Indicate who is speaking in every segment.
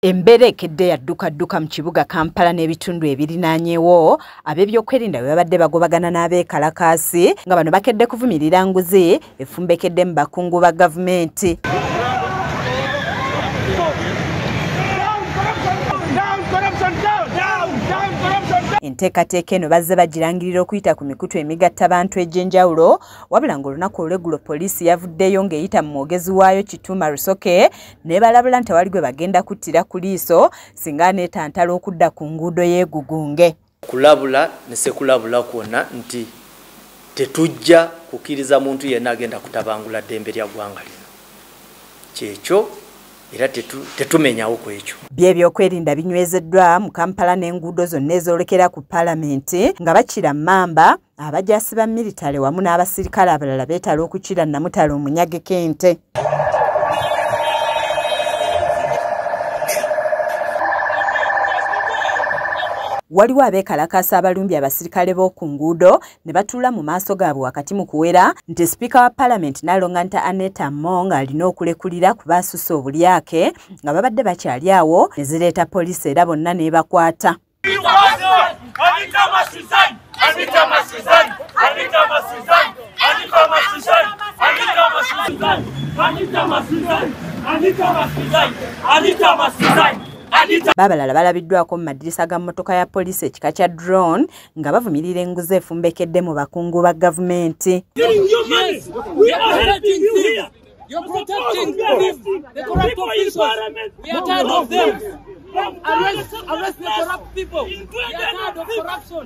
Speaker 1: Embere ekedde yadduka mu kibuga Kampala n'ebitundu ebirinaanyeewo ab'ebyokwerinda bwe babadde bagobagana n'abeekalakaasi nga bano bakedde kuvumirira nguzi efumbekedde mu bakungu ba gavumenti. Enteekateeka eno bazze bagirangirira okuyita ku mikutu emigattabantu egy'enjawulo wabula ng'olunaku olw'eggulo poliisi yavuddeyo ng'eyita mu mwogezi waayo Kituuma Rusoke n'ebalabula nti tewali gwe bagenda kuttira ku liiso singa neetantala okudda ku nguudo y'egugunge.
Speaker 2: Kulabula ne sekulabula kwonna nti tetujja kukkiriza muntu yenna agenda kutabangula ddembe lya ggwanga lino. Kyekyo era tetumenyawo ku ekyo.
Speaker 1: By'ebyokwerinda binywezeddwa mu Kampala n'enguudo zonna ezoolekera ku Paalamenti nga bakira Mamba, abajaasi ba militale wamu n'abasirikale abalala beetala okukira Namutale omunyage k'ente. Waliwo abeekalakaasa abalumbye abasirikale b'oku nguudo ne batuula mu maaso gaabwe wakati mu kuwera nti Sipiika wa Paalamenti Nalonganta Aneta Among alina okulekulira ku baasusse obulyake nga babadde bakyali awo ne zireeta poliisi era bonna n'ebakwata. Babalala balabiddwako mu madirisa ga mmotoka ya poliisi ekika kya drone nga bavumirira enguzi efumbekedde mu bakungu ba gavumenti.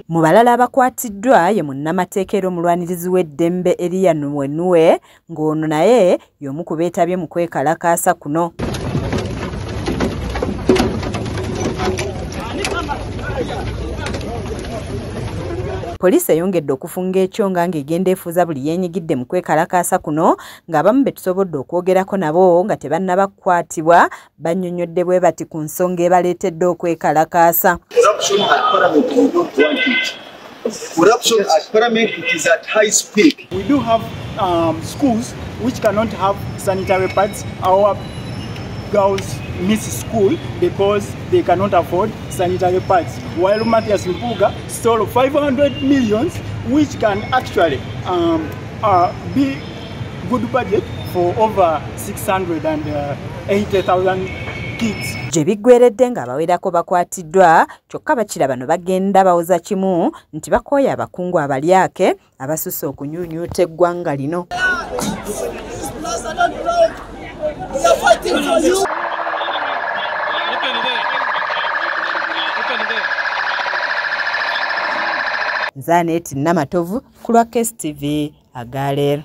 Speaker 1: Mu balala abakwatiddwa ye munnamateeka era omulwanirizi w'eddembe Eriya Nuwenuwe ng'ono naye y'omu ku beetabye mu kwekalakaasa kuno. Poliisi eyongedde okufunga ekyonga ng'egenda efuuza buli yeenyigidde mu kwekalakaasa kuno ng'abamu be tusobodde okwogerako nabo nga tebannabakwatibwa bannyonnyodde bwe bati ku nsonga ebaleetedde okwekalakaasa.
Speaker 3: Corruption at Parliament is at high peak.
Speaker 4: We do have schools which cannot have sanitary pads. Our girls miss school because they cannot afford sanitary pads. While Matthias Mpuga stole 500 million, which can actually be good budget for over 680,000 kids.
Speaker 1: Gye biggweredde nga abawerako bakwatiddwa kyokka bakira bano bagenda bawoza kimu nti bakooye abakungu abalyake abasusse okunyuunyuuta eggwanga lino. Nze Aneti Namatovu ku lwa KSTV Agaleero.